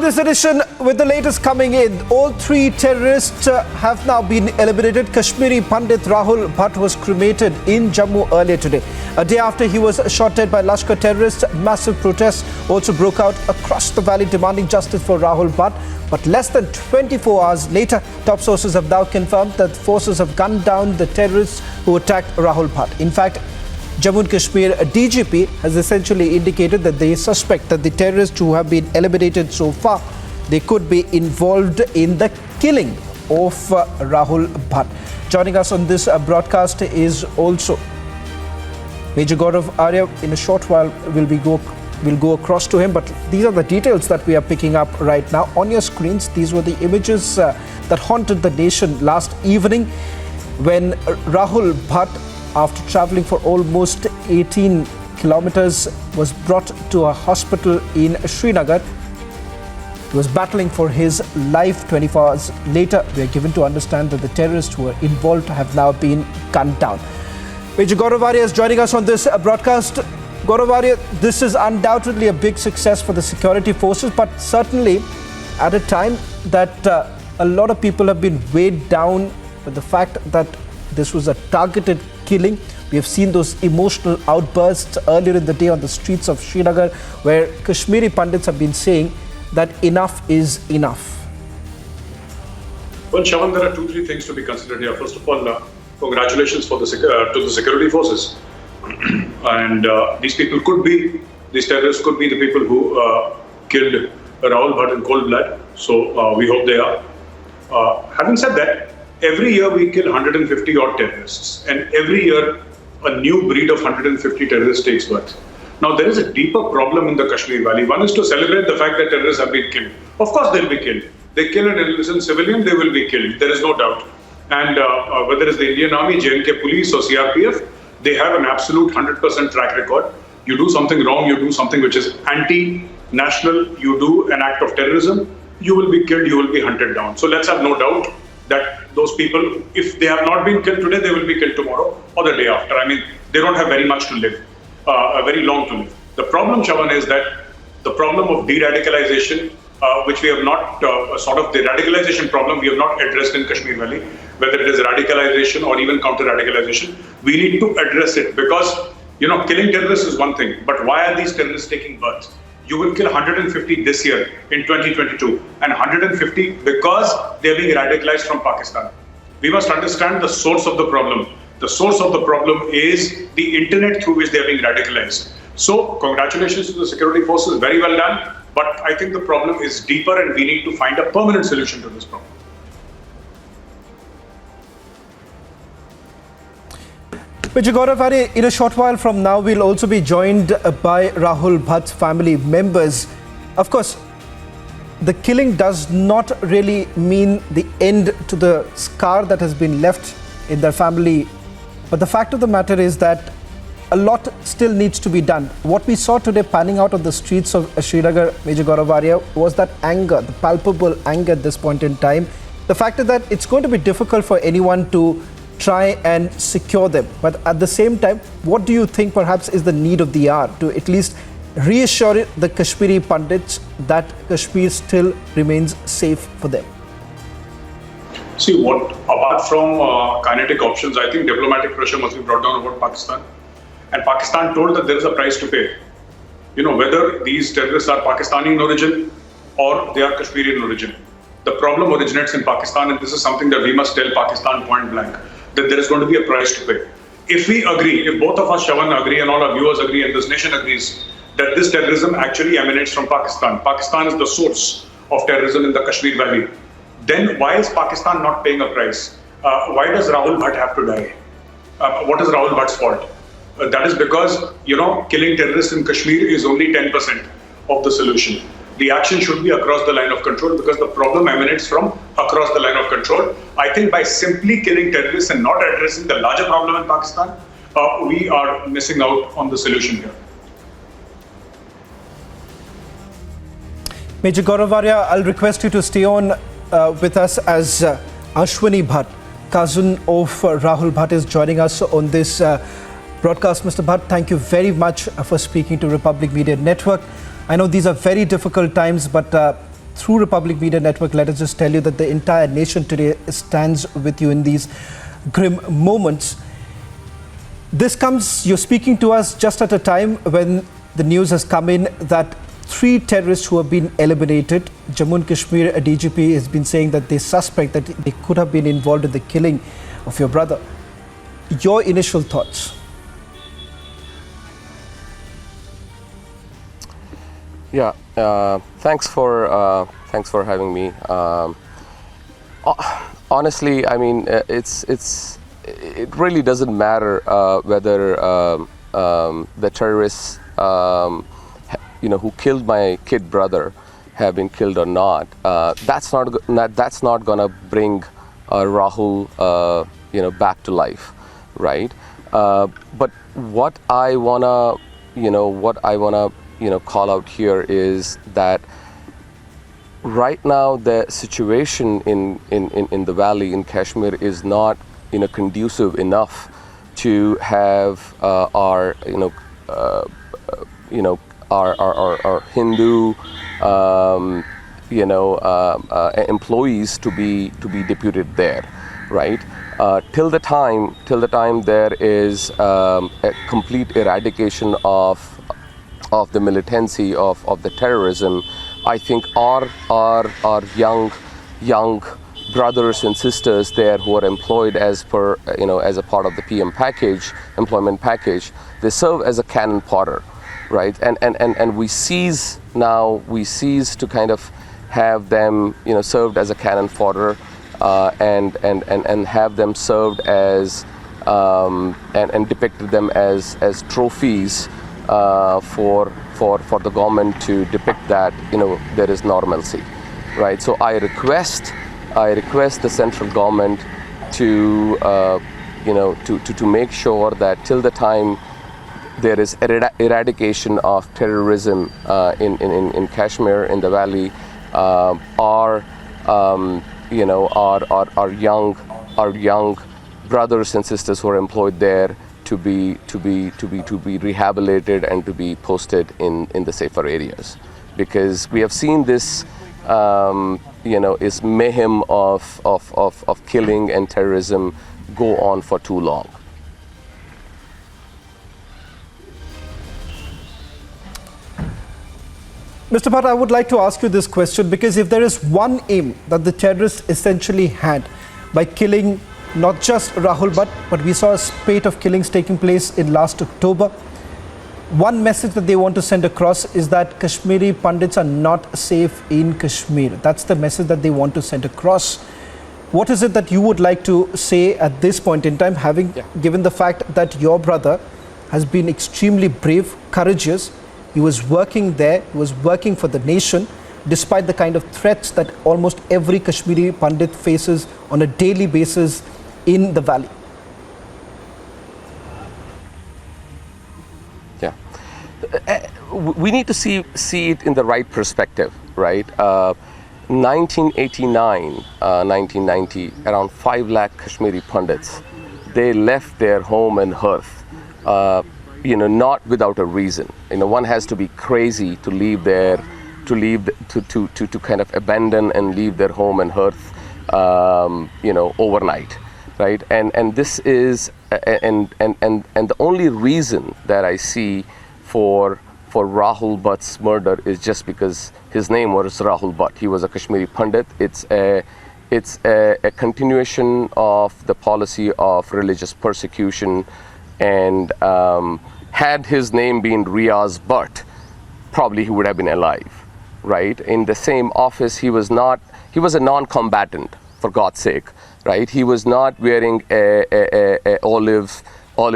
this edition, with the latest coming in, all three terrorists have now been eliminated. Kashmiri Pandit Rahul Bhat was cremated in Jammu earlier today. A day after he was shot dead by Lashkar terrorists, massive protests also broke out across the valley demanding justice for Rahul Bhat. But less than 24 hours later, top sources have now confirmed that forces have gunned down the terrorists who attacked Rahul Bhat. In fact, Jammu and Kashmir DGP has essentially indicated that they suspect that the terrorists who have been eliminated so far, they could be involved in the killing of Rahul Bhat. Joining us on this broadcast is also Major Gaurav Arya. In a short while, we'll go across to him, but these are the details that we are picking up right now. On your screens, these were the images that haunted the nation last evening when Rahul Bhat, after traveling for almost 18 kilometers, was brought to a hospital in Srinagar. He was battling for his life. 24 hours later, we are given to understand that the terrorists who were involved have now been gunned down. Major Gaurav Arya is joining us on this broadcast. Gaurav Arya, this is undoubtedly a big success for the security forces, but certainly at a time that a lot of people have been weighed down with the fact that this was a targeted killing. We have seen those emotional outbursts earlier in the day on the streets of Srinagar, where Kashmiri Pandits have been saying that enough is enough. Well, Shavan, there are 2-3 things to be considered here. First of all, congratulations to the security forces. And these terrorists could be the people who killed Rahul Bhat in cold blood. So we hope they are. Having said that, every year we kill 150 odd terrorists, and every year a new breed of 150 terrorists takes birth. Now there is a deeper problem in the Kashmir Valley. One is to celebrate the fact that terrorists have been killed. Of course they'll be killed. They kill an innocent civilian, they will be killed. There is no doubt. And whether it's the Indian Army, J&K Police or CRPF, they have an absolute 100% track record. You do something wrong, you do something which is anti-national, you do an act of terrorism, you will be killed, you will be hunted down. So let's have no doubt that those people, if they have not been killed today, they will be killed tomorrow or the day after. I mean, they don't have very much to live, very long to live. The problem, Shavan, is that the problem of de-radicalization, which we have not, the radicalization problem we have not addressed in Kashmir Valley, whether it is radicalization or even counter-radicalization, we need to address it because, killing terrorists is one thing, but why are these terrorists taking birth? You will kill 150 this year in 2022 and 150 because they are being radicalized from Pakistan. We must understand the source of the problem. The source of the problem is the internet through which they are being radicalized. So congratulations to the security forces, very well done. But I think the problem is deeper and we need to find a permanent solution to this problem. Major Gaurav Arya, in a short while from now, we'll also be joined by Rahul Bhat's family members. Of course, the killing does not really mean the end to the scar that has been left in their family. But the fact of the matter is that a lot still needs to be done. What we saw today panning out on the streets of Srinagar, Major Gaurav Arya, was that anger, the palpable anger at this point in time. The fact is that it's going to be difficult for anyone to try and secure them. But at the same time, what do you think perhaps is the need of the hour to at least reassure the Kashmiri Pandits that Kashmir still remains safe for them? See, apart from kinetic options, I think diplomatic pressure must be brought down about Pakistan. And Pakistan told that there is a price to pay. Whether these terrorists are Pakistani in origin or they are Kashmiri in origin. The problem originates in Pakistan, and this is something that we must tell Pakistan point blank, that there is going to be a price to pay. If we agree, if both of us, Shavan, agree and all our viewers agree and this nation agrees that this terrorism actually emanates from Pakistan, Pakistan is the source of terrorism in the Kashmir Valley, then why is Pakistan not paying a price? Why does Rahul Bhat have to die? What is Rahul Bhat's fault? That is because, killing terrorists in Kashmir is only 10% of the solution. The action should be across the line of control because the problem emanates from across the line of control. I think by simply killing terrorists and not addressing the larger problem in Pakistan, we are missing out on the solution here. Major Gaurav Arya, I'll request you to stay on with us as Ashwini Bhat, cousin of Rahul Bhat, is joining us on this broadcast. Mr. Bhat, thank you very much for speaking to Republic Media Network. I know these are very difficult times, but through Republic Media Network, let us just tell you that the entire nation today stands with you in these grim moments. This comes, you're speaking to us just at a time when the news has come in that 3 terrorists who have been eliminated. Jammu and Kashmir, a DGP has been saying that they suspect that they could have been involved in the killing of your brother. Your initial thoughts? Yeah, thanks for having me. Honestly, I mean, it really doesn't matter whether the terrorists, who killed my kid brother, have been killed or not. That's not gonna bring Rahul, back to life, right? But what I wanna call out here is that right now the situation in the valley in Kashmir is not conducive enough to have our Hindu employees to be deputed there, right? Till the time there is a complete eradication of the militancy of the terrorism, I think our young brothers and sisters there who are employed as a part of the PM employment package, they serve as a cannon fodder, right? And we cease to kind of have them served as a cannon fodder, and have them served as and depicted them as trophies for the government to depict that there is normalcy, right? So I request the central government to make sure that till the time there is eradication of terrorism in Kashmir, in the valley, our young brothers and sisters who are employed there to be rehabilitated and to be posted in the safer areas, because we have seen this is mayhem of killing and terrorism go on for too long. Mr. Bhat, I would like to ask you this question, because if there is one aim that the terrorists essentially had by killing not just Rahul Bhat, but we saw a spate of killings taking place in last October, one message that they want to send across is that Kashmiri Pandits are not safe in Kashmir. That's the message that they want to send across. What is it that you would like to say at this point in time, given the fact that your brother has been extremely brave, courageous? He was working there, he was working for the nation, despite the kind of threats that almost every Kashmiri Pandit faces on a daily basis in the valley. Yeah, we need to see it in the right perspective, right? 1989, 1990, around 5 lakh Kashmiri Pandits, they left their home and hearth, not without a reason. One has to be crazy to leave their, to kind of abandon and leave their home and hearth, overnight, right? And this is, and the only reason that I see for Rahul Bhatt's murder is just because his name was Rahul Bhat. He was a Kashmiri Pandit. It's a continuation of the policy of religious persecution, and had his name been Riaz Bhatt, probably he would have been alive, right? In the same office, he was a non-combatant, for God's sake, right? He was not wearing a olive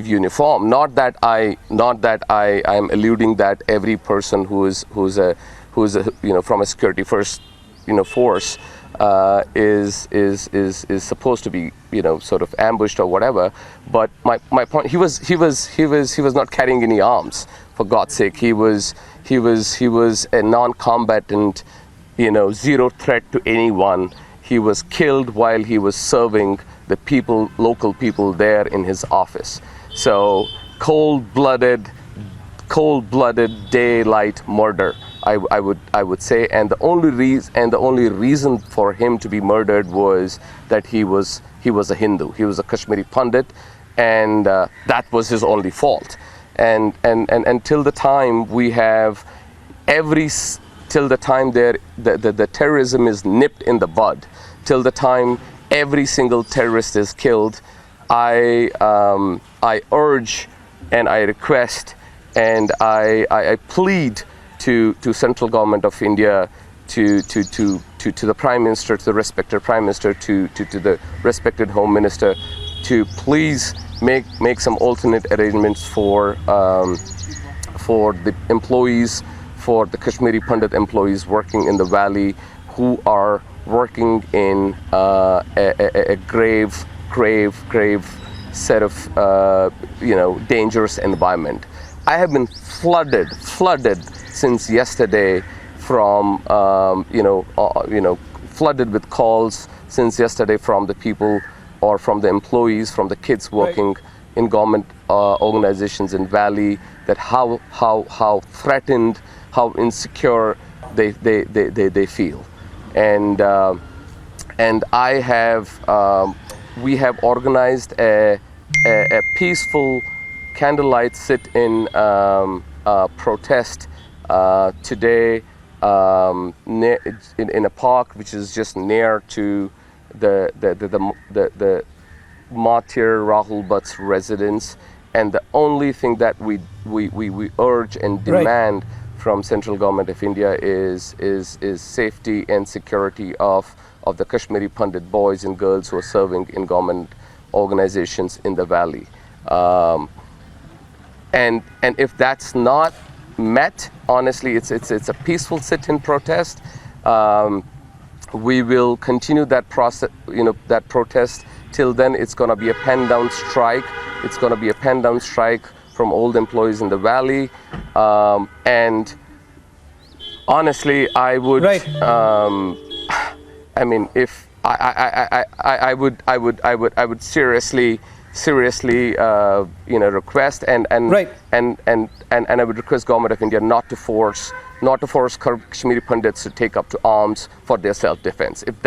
uniform. Not that I am alluding that every person who's a from a security first force is supposed to be sort of ambushed or whatever. But my point, he was not carrying any arms, for God's sake. He was a non-combatant, zero threat to anyone. He was killed while he was serving the local people there in his office. So cold-blooded daylight murder. I would say, and the only reason for him to be murdered was that he was a Hindu. He was a Kashmiri Pandit, and that was his only fault. And till the time we have till the time the terrorism is nipped in the bud, till the time every single terrorist is killed, I urge and I request and I plead to Central Government of India, to the Prime Minister, to the respected Prime Minister, to the respected Home Minister, to please make some alternate arrangements for the employees, for the Kashmiri Pandit employees working in the valley, who are working in a grave set of dangerous environment. I have been flooded since yesterday from flooded with calls since yesterday from the people or from the employees, from the kids working in government organizations in Valley, that how threatened, how insecure they feel, and I have we have organized a peaceful candlelight sit-in protest today in a park which is just near to the martyr Rahul Bhat's residence, and the only thing that we urge and demand from Central Government of India is safety and security of the Kashmiri Pandit boys and girls who are serving in government organizations in the valley. And if that's not met, honestly, it's a peaceful sit-in protest. We will continue that process, that protest. Till then, it's going to be a pen-down strike. It's going to be a pen-down strike from all the employees in the valley. And honestly, I would. I mean, if I would seriously request and I would request Government of India not to force Kashmiri Pandits to take up to arms for their self-defense. If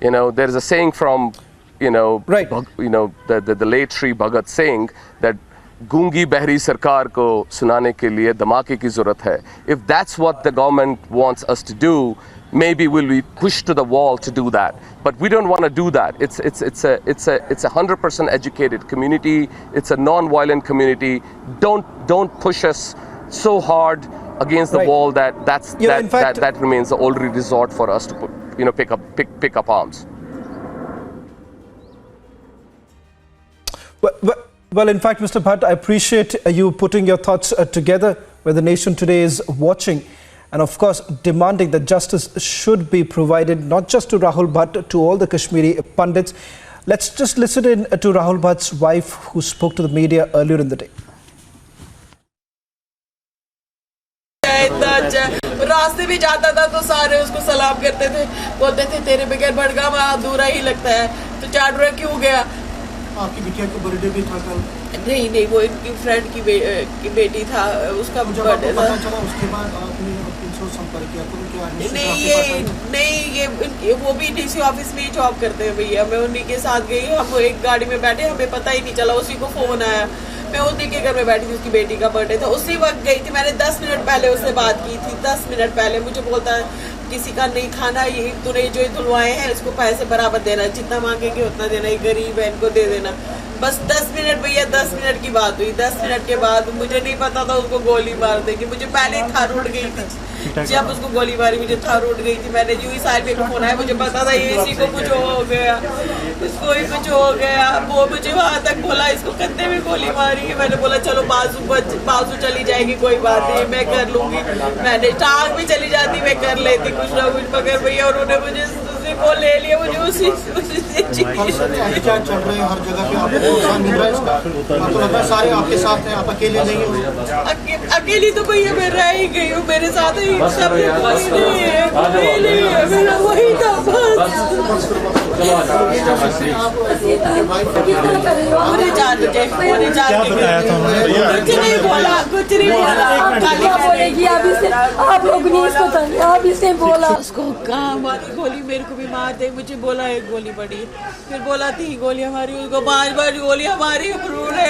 there is a saying from the late Shri Bhagat Singh that गूंगी बहरी सरकार को सुनाने के लिए धमाके की जरूरत है. If that's what the government wants us to do, maybe we'll be pushed to the wall to do that. But we don't want to do that. It's a 100% educated community. It's a non-violent community. Don't push us so hard against the wall that remains the only resort for us to pick up arms. Well, in fact, Mr. Bhat, I appreciate you putting your thoughts together where the nation today is watching, and of course demanding that justice should be provided not just to Rahul Bhat, to all the Kashmiri Pandits. Let's just listen in to Rahul Bhat's wife, who spoke to the media earlier in the day. रास्ते भी जाता था तो सारे उसको सलाम करते थे, बोलते थे तेरे बगैर भड़गाम अधूरा ही लगता है, तो चाडुरा क्यों गया? आपकी बिटिया का बर्थडे भी था कल? नहीं, वो इनकी फ्रेंड की बेटी था, उसका बर्थडे था. उसके बाद आपने इनसे संपर्क किया तो क्या? ये वो भी डीसी ऑफिस में ही जॉब करते हैं भैया. मैं उन्हीं के साथ गई, हम एक गाड़ी में बैठे, हमें पता ही नहीं चला, उसी को फोन आया. मैं उन्हीं के घर में बैठी थी, उसकी बेटी का बर्थडे था, उसी वक्त गई थी. मैंने 10 मिनट पहले उससे बात की थी. 10 मिनट पहले मुझे बोलता है किसी का नहीं खाना, ये तूने जो धुलवाए हैं इसको पैसे बराबर देना, जितना मांगेंगे उतना देना, ये गरीब है इनको दे देना. बस 10 मिनट भैया, 10 मिनट की बात हुई. 10 मिनट के बाद मुझे नहीं पता था उसको गोली मार देगी. मुझे पहले थार उड़ गई थी, जब उसको गोली मारी मुझे थार उड़ गई थी. मैंने यूं ही साइड पे फोन आया, मुझे पता था ये इसी को कुछ हो गया, इसको ही कुछ हो गया. वो मुझे वहां तक बोला इसको कंधे में गोली मारी है. मैंने बोला चलो बाजू चली जाएगी, कोई बात नहीं, मैं कर लूंगी. मैंने टांग भी चली जाती, मैं कर लेती कुछ ना कुछ, मगर भैया उन्होंने मुझे वो ले लिया. मुझे उसी क्या चल रहे हैं हर जगह पे, आपको मिल रहा है इसका? मतलब सारे आपके साथ हैं, आप अकेले नहीं हो? अकेली तो भैया मैं रह ही गई हूँ, मेरे साथ ही सब नहीं है, मेरा वही था बस. मुझे जान कुछ नहीं बोला, कुछ नहीं बोला। क्या बोलेगी आप इसे? आप लोग नहीं इसको बताएंगे, आप इसे बोला। उसको कहाँ मारी गोली, मेरे को भी मार दे, मुझे बोला एक गोली पड़ी, फिर बोला 3 गोलियां मारी, उसको 5 गोलियां मारी, उन्होंने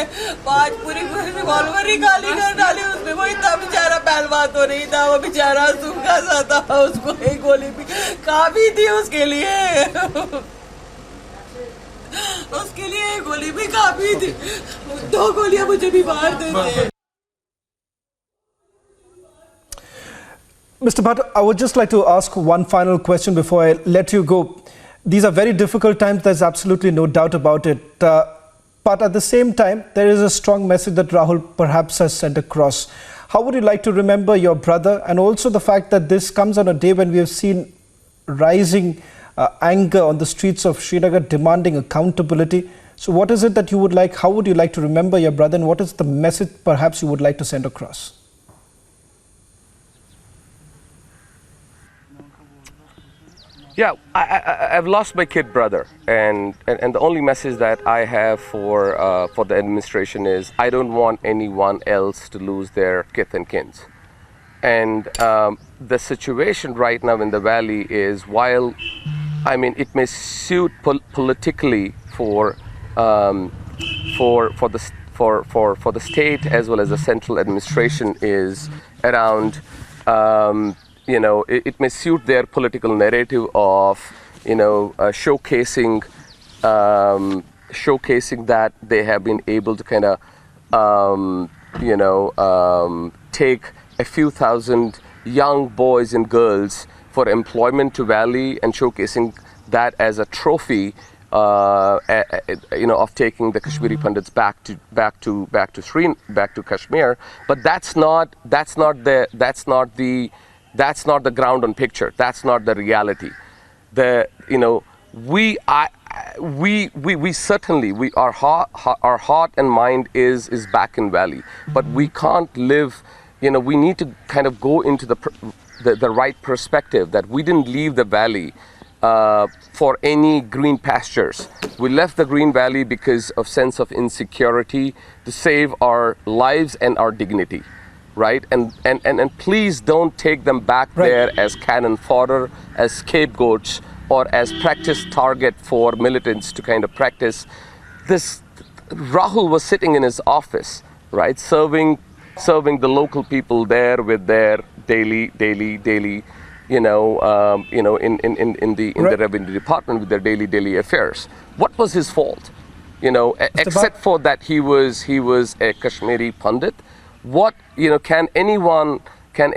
5 पूरी रिवॉल्वर ही खाली कर डाली उसमें। वो इतना बेचारा पहलवान तो नहीं था, वो बेचारा सूखा सा था, उसको एक गोली भी काफी थी उसके लिए। उसके लिए एक गोली भी काफी थी, 2 गोलियां मुझे भी मार देते। Mr. Bhat, I would just like to ask one final question before I let you go. These are very difficult times, there's absolutely no doubt about it. But at the same time, there is a strong message that Rahul perhaps has sent across. How would you like to remember your brother, and also the fact that this comes on a day when we have seen rising anger on the streets of Srinagar demanding accountability? So what is it that you would like, how would you like to remember your brother, and what is the message perhaps you would like to send across? Yeah, I've lost my kid brother, and the only message that I have for the administration is I don't want anyone else to lose their kith and kins. And the situation right now in the valley is, while I mean it may suit politically for the state as well as the central administration is around. You know, it may suit their political narrative of, you know, showcasing that they have been able to kind of, take a few thousand young boys and girls for employment to Valley, and showcasing that as a trophy, of taking the Kashmiri Pandits back to Kashmir. But that's not the ground on picture. That's not the reality. We certainly, our heart and mind is back in Valley, but we can't live. We need to kind of go into the right perspective that we didn't leave the Valley for any green pastures. We left the Green Valley because of sense of insecurity, to save our lives and our dignity. Right, and please don't take them back there as cannon fodder, as scapegoats, or as practice target for militants to kind of practice. This Rahul was sitting in his office, right, serving the local people there with their daily, in the revenue department with their daily affairs. What was his fault? Except for that he was a Kashmiri Pandit. What, can anyone kind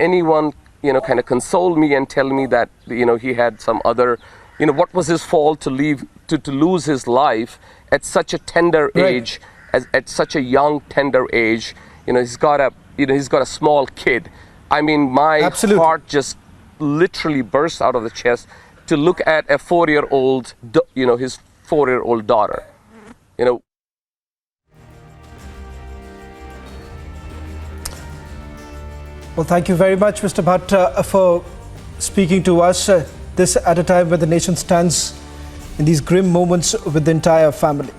of console me and tell me that, he had some other, what was his fault to lose his life at such a tender age, at such a young, tender age? He's got a small kid. I mean, my heart just literally bursts out of the chest to look at a 4-year-old, his 4-year-old daughter, Well, thank you very much, Mr. Bhat, for speaking to us this at a time when the nation stands in these grim moments with the entire family.